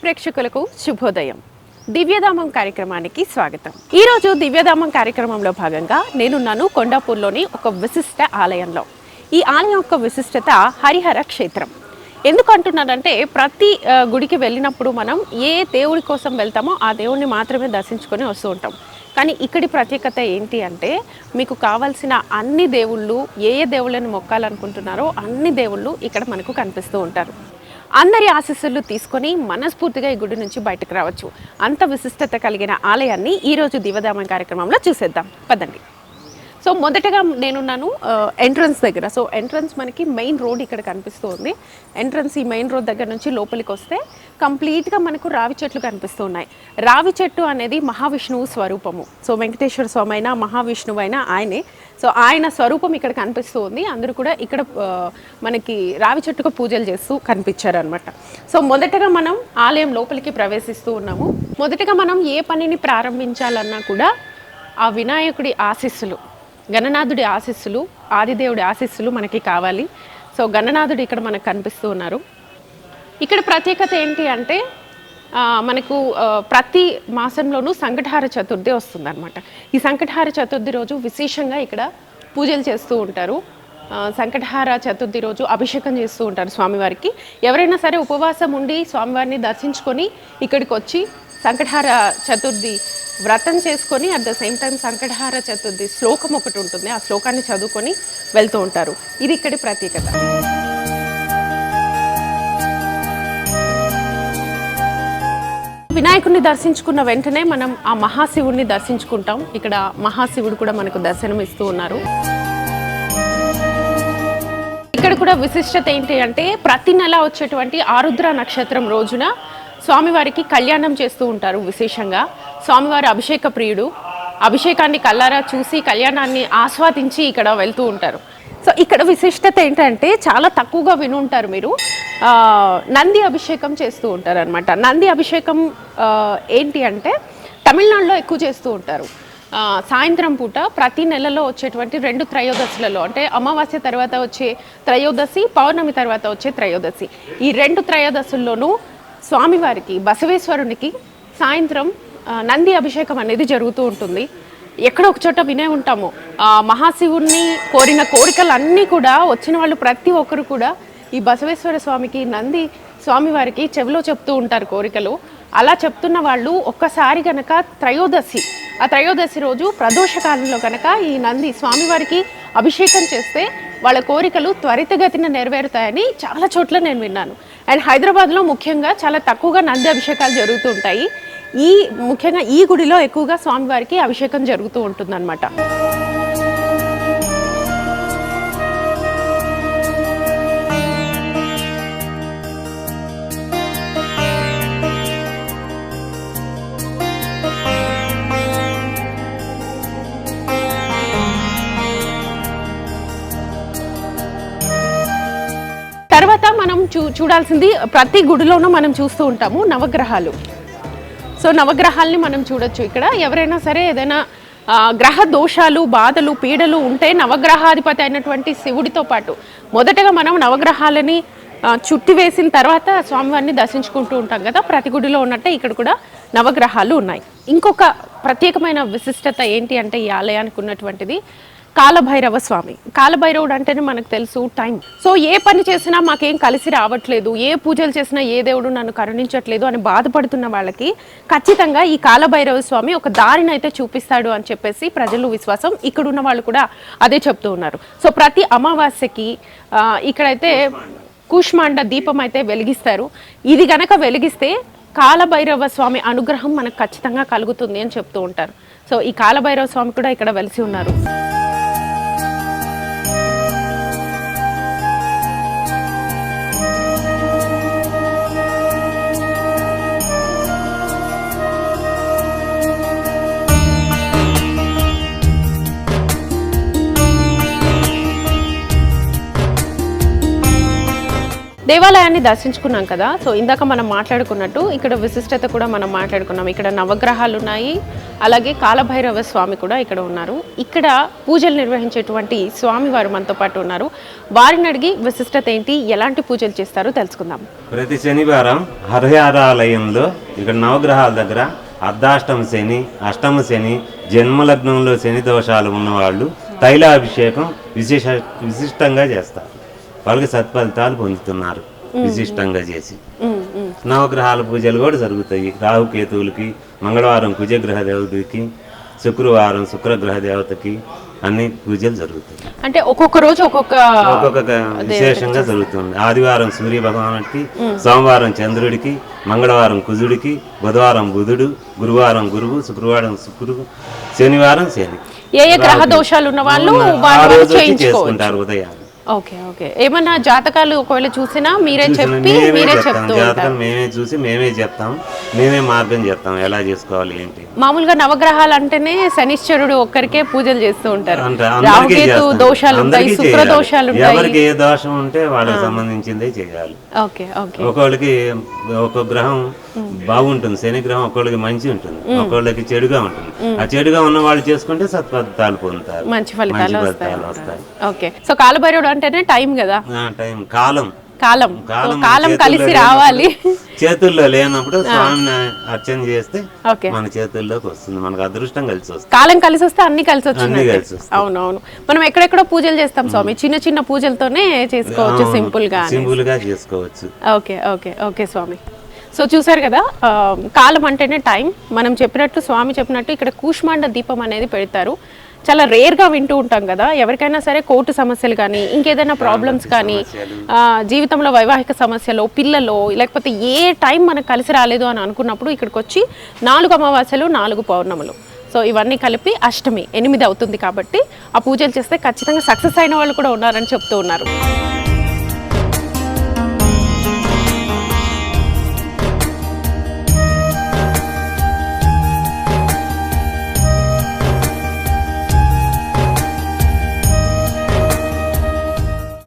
ప్రేక్షకులకు శుభోదయం. దివ్యధామం కార్యక్రమానికి స్వాగతం. ఈ రోజు దివ్యధామం కార్యక్రమంలో భాగంగా నేనున్నాను కొండాపూర్లోని ఒక విశిష్ట ఆలయంలో. ఈ ఆలయం యొక్క విశిష్టత హరిహర క్షేత్రం. ఎందుకు అంటున్నానంటే ప్రతి గుడికి వెళ్ళినప్పుడు మనం ఏ దేవుడి కోసం వెళ్తామో ఆ దేవుడిని మాత్రమే దర్శించుకొని వస్తూ ఉంటాం. కానీ ఇక్కడి ప్రత్యేకత ఏంటి అంటే మీకు కావాల్సిన అన్ని దేవుళ్ళు ఏ దేవుళ్ళని మొక్కాలనుకుంటున్నారో అన్ని దేవుళ్ళు ఇక్కడ మనకు కనిపిస్తూ ఉంటారు. అందరి ఆశీస్సులు తీసుకొని మనస్ఫూర్తిగా ఈ గుడి నుంచి బయటకు రావచ్చు. అంత విశిష్టత కలిగిన ఆలయాన్ని ఈరోజు దివ్యధామం కార్యక్రమంలో చూసేద్దాం పదండి. సో మొదటగా నేనున్నాను ఎంట్రన్స్ దగ్గర. సో ఎంట్రన్స్ మనకి మెయిన్ రోడ్ ఇక్కడ కనిపిస్తూ ఉంది. ఎంట్రన్స్ ఈ మెయిన్ రోడ్ దగ్గర నుంచి లోపలికి వస్తే కంప్లీట్గా మనకు రావి చెట్లు కనిపిస్తూ ఉన్నాయి. రావి చెట్టు అనేది మహావిష్ణువు స్వరూపము. సో వెంకటేశ్వర స్వామి అయినా మహావిష్ణువు అయినా ఆయనే. సో ఆయన స్వరూపం ఇక్కడ కనిపిస్తూ ఉంది. అందరూ కూడా ఇక్కడ మనకి రావి చెట్టుకు పూజలు చేస్తూ కనిపించారు అనమాట. సో మొదటగా మనం ఆలయం లోపలికి ప్రవేశిస్తూ ఉన్నాము. మొదటగా మనం ఏ పనిని ప్రారంభించాలన్నా కూడా ఆ వినాయకుడి ఆశీస్సులు, గణనాథుడి ఆశీస్సులు, ఆదిదేవుడి ఆశీస్సులు మనకి కావాలి. సో గణనాథుడు ఇక్కడ మనకు కనిపిస్తూ ఉన్నారు. ఇక్కడ ప్రత్యేకత ఏంటి అంటే మనకు ప్రతి మాసంలోనూ సంకటహార చతుర్థి వస్తుందన్నమాట. ఈ సంకటహార చతుర్థి రోజు విశేషంగా ఇక్కడ పూజలు చేస్తూ ఉంటారు. సంకటహార చతుర్థి రోజు అభిషేకం చేస్తూ ఉంటారు స్వామివారికి. ఎవరైనా సరే ఉపవాసం ఉండి స్వామివారిని దర్శించుకొని ఇక్కడికి వచ్చి సంకటహార చతుర్థి వ్రతం చేసుకొని at the same time Sankatahara Chaturthi శ్లోకం ఒకటి ఉంటుంది, ఆ శ్లోకాన్ని చదువుకొని వెళ్తూ ఉంటారు. ఇది ఇక్కడి ప్రత్యేకత. వినాయకుడిని దర్శించుకున్న వెంటనే మనం ఆ మహాశివుడిని దర్శించుకుంటాం. ఇక్కడ మహాశివుడు కూడా మనకు దర్శనం ఇస్తూ ఉన్నారు. ఇక్కడ కూడా విశిష్టత ఏంటి అంటే ప్రతి నెల వచ్చేటువంటి ఆరుద్ర నక్షత్రం రోజున స్వామివారికి కళ్యాణం చేస్తూ ఉంటారు. విశేషంగా స్వామివారి అభిషేక ప్రియుడు, అభిషేకాన్ని కళ్ళారా చూసి కళ్యాణాన్ని ఆస్వాదించి ఇక్కడ వెళ్తూ ఉంటారు. సో ఇక్కడ విశిష్టత ఏంటంటే చాలా తక్కువగా వినుంటారు మీరు, నంది అభిషేకం చేస్తూ ఉంటారు అనమాట. నంది అభిషేకం ఏంటి అంటే తమిళనాడులో ఎక్కువ చేస్తూ ఉంటారు. సాయంత్రం పూట ప్రతి నెలలో వచ్చేటువంటి 2 త్రయోదశులలో, అంటే అమావాస్య తర్వాత వచ్చే త్రయోదశి, పౌర్ణమి తర్వాత వచ్చే త్రయోదశి, ఈ 2 త్రయోదశుల్లోనూ స్వామివారికి బసవేశ్వరునికి సాయంత్రం నంది అభిషేకం అనేది జరుగుతూ ఉంటుంది. ఎక్కడో ఒక చోట వినే ఉంటాము, మహాశివుణ్ణి కోరిన కోరికలన్నీ కూడా వచ్చిన వాళ్ళు ప్రతి ఒక్కరు కూడా ఈ బసవేశ్వర స్వామికి, నంది స్వామివారికి చెవిలో చెప్తూ ఉంటారు కోరికలు. అలా చెప్తున్న వాళ్ళు ఒక్కసారి కనుక ఆ త్రయోదశి రోజు ప్రదోషకాలంలో కనుక ఈ నంది స్వామివారికి అభిషేకం చేస్తే వాళ్ళ కోరికలు త్వరితగతిన నెరవేరుతాయని చాలా చోట్ల నేను విన్నాను. అండ్ హైదరాబాద్లో ముఖ్యంగా చాలా తక్కువగా నంది అభిషేకాలు జరుగుతూ ఉంటాయి. ముఖ్యంగా ఈ గుడిలో ఎక్కువగా స్వామివారికి అభిషేకం జరుగుతూ ఉంటుందన్నమాట. తర్వాత మనం చూడాల్సింది ప్రతి గుడిలోనూ మనం చూస్తూ ఉంటాము నవగ్రహాలు. సో నవగ్రహాలని మనం చూడొచ్చు. ఇక్కడ ఎవరైనా సరే ఏదైనా గ్రహ దోషాలు, బాధలు, పీడలు ఉంటే నవగ్రహాధిపతి అయినటువంటి శివుడితో పాటు మొదటగా మనం నవగ్రహాలని చుట్టి వేసిన తర్వాత స్వామివారిని దర్శించుకుంటూ ఉంటాం కదా. ప్రతి గుడిలో ఉన్నట్టే ఇక్కడ కూడా నవగ్రహాలు ఉన్నాయి. ఇంకొక ప్రత్యేకమైన విశిష్టత ఏంటి అంటే ఈ ఆలయానికి ఉన్నటువంటిది కాలభైరవ స్వామి. కాలభైరవుడు అంటేనే మనకు తెలుసు టైం. సో ఏ పని చేసినా మాకేం కలిసి రావట్లేదు, ఏ పూజలు చేసినా ఏ దేవుడు నన్ను కరుణించట్లేదు అని బాధపడుతున్న వాళ్ళకి ఖచ్చితంగా ఈ కాలభైరవ స్వామి ఒక దారిని అయితే చూపిస్తాడు అని చెప్పేసి ప్రజలు విశ్వాసం. ఇక్కడ ఉన్న వాళ్ళు కూడా అదే చెప్తూ ఉన్నారు. సో ప్రతి అమావాస్యకి ఇక్కడైతే కూష్మాండ దీపం అయితే వెలిగిస్తారు. ఇది గనక వెలిగిస్తే కాలభైరవ స్వామి అనుగ్రహం మనకు ఖచ్చితంగా కలుగుతుంది అని చెప్తూ ఉంటారు. సో ఈ కాలభైరవ స్వామి కూడా ఇక్కడ వెలిసి ఉన్నారు. దేవాలయాన్ని దర్శించుకున్నాం కదా. సో ఇందాక మనం మాట్లాడుకున్నట్టు ఇక్కడ విశిష్టత కూడా మనం మాట్లాడుకున్నాం. ఇక్కడ నవగ్రహాలు ఉన్నాయి, అలాగే కాలభైరవ స్వామి కూడా ఇక్కడ ఉన్నారు. ఇక్కడ పూజలు నిర్వహించేటువంటి స్వామి వారు మనతో పాటు ఉన్నారు. వారిని అడిగి విశిష్టత ఏంటి, ఎలాంటి పూజలు చేస్తారో తెలుసుకుందాం. ప్రతి శనివారం హరిహరాలయంలో ఇక్కడ నవగ్రహాల దగ్గర అర్ధాష్టమ శని, అష్టమ శని, జన్మలగ్నంలో శని దోషాలు ఉన్నవాళ్ళు తైలాభిషేకం విశిష్టంగా చేస్తారు. వాళ్ళకి సత్ఫలితాలు పొందుతున్నారు విశిష్టంగా చేసి. నవగ్రహాల పూజలు కూడా జరుగుతాయి. రాహుకేతువులకి, మంగళవారం కుజగ్రహ దేవతకి, శుక్రవారం శుక్రగ్రహ దేవతకి అన్ని పూజలు జరుగుతాయి. అంటే ఒక్కొక్క రోజు ఒక్కొక్క విశేషంగా జరుగుతుంది. ఆదివారం సూర్య భగవానుడికి, సోమవారం చంద్రుడికి, మంగళవారం కుజుడికి, బుధవారం బుధుడు, గురువారం గురువు, శుక్రవారం శుక్రుడు, శనివారం శని. ఏ గ్రహ దోషాలు ఉన్న వాళ్ళు చేసుకుంటారు ఉదయాన్ని. Okay okay. ఏమన్నా జాతకాలు ఒకవేళ చూసినా మీరే చెప్తాం. జాతకం మేమే చూసి మేమే చెప్తాం, మేమే మార్గం చెప్తాం ఎలా చేసుకోవాలి ఏంటి. మామూలుగా నవగ్రహాలు అంటేనే శనిశ్చరుడు ఒక్కరికే పూజలు చేస్తూ ఉంటారు. దోషాలు ఉంటాయి, శుక్ర దోషాలు ఉంటాయి. ఎవరికి ఏ దోషం ఉంటే వాళ్ళకి సంబంధించిందే చేయాలి. Okay okay. ఒక్కొక్కరికి ఒక్కొక్క గ్రహం బాగుంటుంది, శని గ్రహం ఒక్కొక్కరికి మంచి ఉంటుంది, ఒక్కొక్కరికి చెడుగా ఉంటుంది. ఆ చెడుగా ఉన్న వాళ్ళు చేసుకుంటే సత్ఫలితాలు పొందుతారు, మంచి ఫలితాలు వస్తాయి. ఓకే. సో కాలభైరవుడు అంటేనే టైం కదా, టైం కాలం కాలం కలిసి రావాలి. చేతుల్లో లేనప్పుడు స్వామిని అర్చన చేస్తే మన చేతుల్లోకి వస్తుంది, మనకు అదృష్టం కలిసి వస్తుంది. కాలం కలిసి వస్తే అన్ని కలిసి వచ్చింది. అవునవును. మనం ఎక్కడెక్కడో పూజలు చేస్తాం స్వామి, చిన్న చిన్న పూజలతోనే చేసుకోవచ్చు, సింపుల్ గా చేసుకోవచ్చు. ఓకే ఓకే ఓకే స్వామి. సో చూసారు కదా, కాలం అంటేనే టైం. మనం చెప్పినట్టు, స్వామి చెప్పినట్టు ఇక్కడ కూష్మాండ దీపం అనేది పెడతారు. చాలా రేర్గా వింటూ ఉంటాం కదా. ఎవరికైనా సరే కోర్టు సమస్యలు కానీ, ఇంకేదైనా ప్రాబ్లమ్స్ కానీ, జీవితంలో వైవాహిక సమస్యలు, పిల్లలు, లేకపోతే ఏ టైం మనకు కలిసి రాలేదు అని అనుకున్నప్పుడు ఇక్కడికి వచ్చి 4 అమావాస్యలు 4 పౌర్ణములు, సో ఇవన్నీ కలిపి అష్టమి 8 అవుతుంది. కాబట్టి ఆ పూజలు చేస్తే ఖచ్చితంగా సక్సెస్ అయిన వాళ్ళు కూడా ఉన్నారని చెప్తూ ఉన్నారు.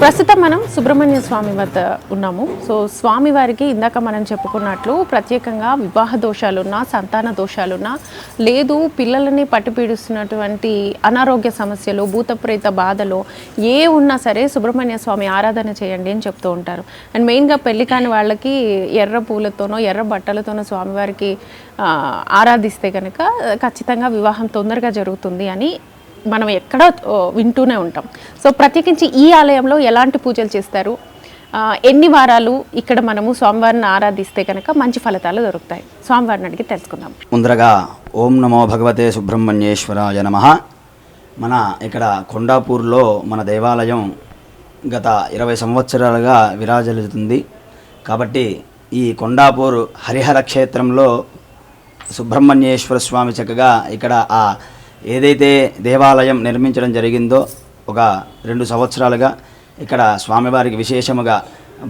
ప్రస్తుతం మనం సుబ్రహ్మణ్య స్వామి వద్ద ఉన్నాము. సో స్వామివారికి ఇందాక మనం చెప్పుకున్నట్లు ప్రత్యేకంగా వివాహ దోషాలున్నా, సంతాన దోషాలున్నా, లేదు పిల్లలని పట్టుపీడిస్తున్నటువంటి అనారోగ్య సమస్యలు, భూతప్రేత బాధలు ఏ ఉన్నా సరే సుబ్రహ్మణ్య స్వామి ఆరాధన చేయండి అని చెప్తూ ఉంటారు. అండ్ మెయిన్గా పెళ్లి కాని వాళ్ళకి ఎర్ర పూలతోనో ఎర్ర బట్టలతోనో స్వామివారికి ఆరాధిస్తే కనుక ఖచ్చితంగా వివాహం తొందరగా జరుగుతుంది అని మనం ఎక్కడో వింటూనే ఉంటాం. సో ప్రత్యేకించి ఈ ఆలయంలో ఎలాంటి పూజలు చేస్తారు, ఎన్ని వారాలు ఇక్కడ మనము స్వామివారిని ఆరాధిస్తే కనుక మంచి ఫలితాలు దొరుకుతాయి, స్వామివారిని అడిగి తెలుసుకుందాం. ముందరగా ఓం నమో భగవతే సుబ్రహ్మణ్యేశ్వరాయ నమః. మన ఇక్కడ కొండాపూర్లో మన దేవాలయం గత 20 సంవత్సరాలుగా విరాజిల్లుతుంది. కాబట్టి ఈ కొండాపూర్ హరిహర క్షేత్రంలో సుబ్రహ్మణ్యేశ్వర స్వామి చక్కగా ఇక్కడ ఏదైతే దేవాలయం నిర్మించడం జరిగిందో ఒక 2 సంవత్సరాలుగా ఇక్కడ స్వామివారికి విశేషముగా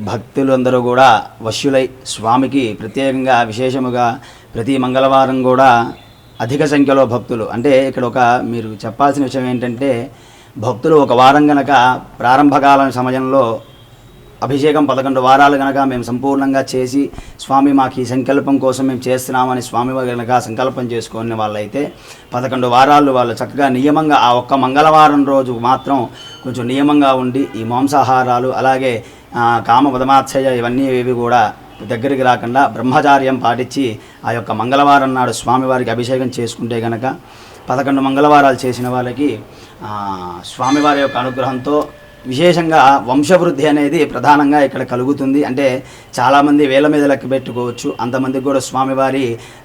భక్తులందరూ కూడా వశ్యులై స్వామికి ప్రత్యేకంగా విశేషముగా ప్రతి మంగళవారం కూడా అధిక సంఖ్యలో భక్తులు, అంటే ఇక్కడ మీరు చెప్పాల్సిన విషయం ఏంటంటే, భక్తులు ఒక వారం గనక ప్రారంభకాలం సమయంలో అభిషేకం 11 వారాలు కనుక మేము సంపూర్ణంగా చేసి స్వామి మాకు ఈ సంకల్పం కోసం మేము చేస్తున్నామని స్వామి కనుక సంకల్పం చేసుకునే వాళ్ళైతే 11 వారాలు వాళ్ళు చక్కగా నియమంగా ఆ ఒక్క మంగళవారం రోజు మాత్రం కొంచెం నియమంగా ఉండి ఈ మాంసాహారాలు అలాగే కామ పదమాత్సయ ఇవన్నీ కూడా దగ్గరికి రాకుండా బ్రహ్మచార్యం పాటించి ఆ యొక్క మంగళవారం నాడు స్వామివారికి అభిషేకం చేసుకుంటే కనుక 11 మంగళవారాలు చేసిన వాళ్ళకి స్వామివారి యొక్క అనుగ్రహంతో విశేషంగా వంశవృద్ధి అనేది ప్రధానంగా ఇక్కడ కలుగుతుంది. అంటే చాలామంది వేల మీద లెక్క పెట్టుకోవచ్చు, అంతమందికి కూడా స్వామివారి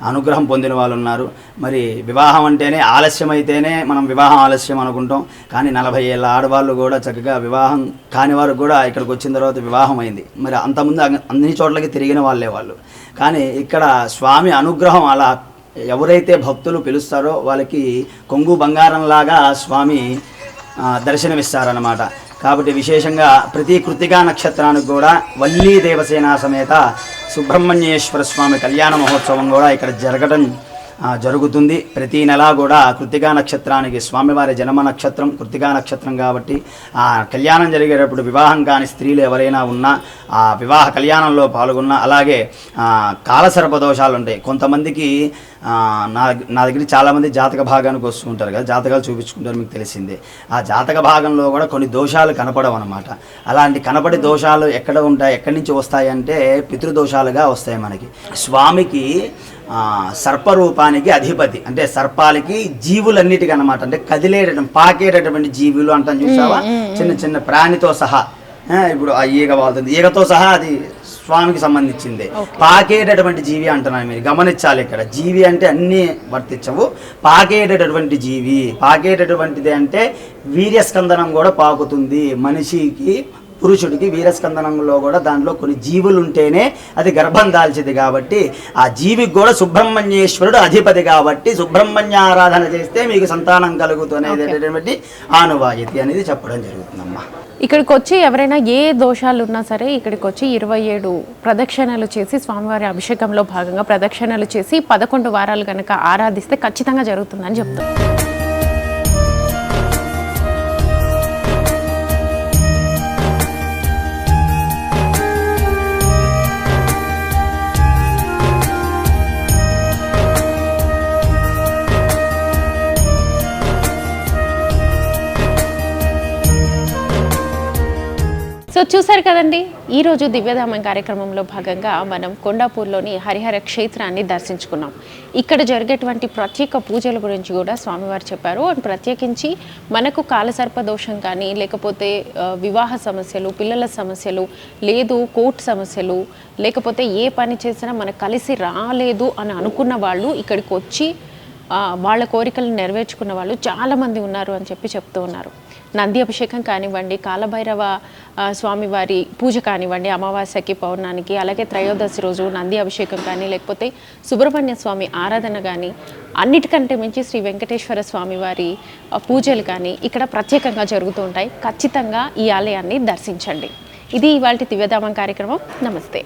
అనుగ్రహం పొందిన వాళ్ళు ఉన్నారు. మరి వివాహం అంటేనే ఆలస్యం అయితేనే మనం వివాహం ఆలస్యం అనుకుంటాం, కానీ 40 ఏళ్ళ ఆడవాళ్ళు కూడా చక్కగా వివాహం కాని వారు కూడా ఇక్కడికి వచ్చిన తర్వాత వివాహం అయింది. మరి అంతకుముందు అన్ని చోట్లకి తిరిగిన వాళ్ళే వాళ్ళు. కానీ ఇక్కడ స్వామి అనుగ్రహం అలా ఎవరైతే భక్తులు పిలుస్తారో వాళ్ళకి కొంగు బంగారంలాగా స్వామి దర్శనమిస్తారన్నమాట. కాబట్టి విశేషంగా ప్రతి కృతికా నక్షత్రానికి కూడా వల్లీ దేవసేన సమేత సుబ్రహ్మణ్యేశ్వర స్వామి కళ్యాణ మహోత్సవం కూడా ఇక్కడ జరగడం జరుగుతుంది. ప్రతి నెల కూడా కృత్తికా నక్షత్రానికి స్వామివారి జన్మ నక్షత్రం కృత్తికా నక్షత్రం కాబట్టి కళ్యాణం జరిగేటప్పుడు వివాహం కాని స్త్రీలు ఎవరైనా ఉన్నా ఆ వివాహ కళ్యాణంలో పాల్గొన్నా, అలాగే కాలసర్ప దోషాలు ఉంటాయి కొంతమందికి. నా దగ్గర చాలామంది జాతక భాగానికి వస్తూ ఉంటారు కదా, జాతకాలు చూపించుకుంటారు, మీకు తెలిసిందే. ఆ జాతక భాగంలో కూడా కొన్ని దోషాలు కనపడవు అనమాట. అలాంటి కనపడే దోషాలు ఎక్కడ ఉంటాయి, ఎక్కడి నుంచి వస్తాయి అంటే పితృదోషాలుగా వస్తాయి మనకి. స్వామికి సర్పరూపానికి అధిపతి, అంటే సర్పాలకి జీవులన్నిటికీ అనమాట, అంటే కదిలేటటువంటి పాకేటటువంటి జీవులు అంటాం చూసావా, చిన్న చిన్న ప్రాణితో సహా. ఇప్పుడు ఆ ఈగ వాళ్తుంది, ఈగతో సహా అది స్వామికి సంబంధించింది. పాకేటటువంటి జీవి అంటున్నాను, మీరు గమనించాలి. ఇక్కడ జీవి అంటే అన్నీ వర్తించవు. పాకేటటువంటి జీవి, పాకేటటువంటిది అంటే వీర్యస్కందనం కూడా పాకుతుంది మనిషికి, పురుషుడికి వీరస్కందనంలో కూడా దాంట్లో కొన్ని జీవులు ఉంటేనే అది గర్భం దాల్చింది. కాబట్టి ఆ జీవికి కూడా సుబ్రహ్మణ్యేశ్వరుడు అధిపతి కాబట్టి సుబ్రహ్మణ్య ఆరాధన చేస్తే మీకు సంతానం కలుగుతున్నటువంటి ఆనువాయితీ అనేది చెప్పడం జరుగుతుందమ్మా. ఇక్కడికి వచ్చి ఎవరైనా ఏ దోషాలు ఉన్నా సరే ఇక్కడికి వచ్చి 27 ప్రదక్షిణలు చేసి స్వామివారి అభిషేకంలో భాగంగా ప్రదక్షిణలు చేసి 11 వారాలు కనుక ఆరాధిస్తే ఖచ్చితంగా జరుగుతుందని చెప్తాం. సో చూసారు కదండి, ఈరోజు దివ్యధామం కార్యక్రమంలో భాగంగా మనం కొండాపూర్లోని హరిహర క్షేత్రాన్ని దర్శించుకున్నాం. ఇక్కడ జరిగేటువంటి ప్రత్యేక పూజల గురించి కూడా స్వామివారు చెప్పారు. అండ్ ప్రత్యేకించి మనకు కాలసర్ప దోషం కానీ, లేకపోతే వివాహ సమస్యలు, పిల్లల సమస్యలు, లేదు కోర్టు సమస్యలు, లేకపోతే ఏ పని చేసినా మనకు కలిసి రాలేదు అని అనుకున్న వాళ్ళు ఇక్కడికి వచ్చి వాళ్ళ కోరికలను నెరవేర్చుకున్న వాళ్ళు చాలామంది ఉన్నారు అని చెప్తూ ఉన్నారు. నంది అభిషేకం కానివ్వండి, కాలభైరవ స్వామివారి పూజ కానివ్వండి, అమావాస్యకి పౌర్ణానికి, అలాగే త్రయోదశి రోజు నంది అభిషేకం కానీ, లేకపోతే సుబ్రహ్మణ్య స్వామి ఆరాధన కానీ, అన్నిటికంటే మించి శ్రీ వెంకటేశ్వర స్వామివారి పూజలు కానీ ఇక్కడ ప్రత్యేకంగా జరుగుతూ ఉంటాయి. ఖచ్చితంగా ఈ ఆలయాన్ని దర్శించండి. ఇది ఇవాల్టి దివ్యధామం కార్యక్రమం. నమస్తే.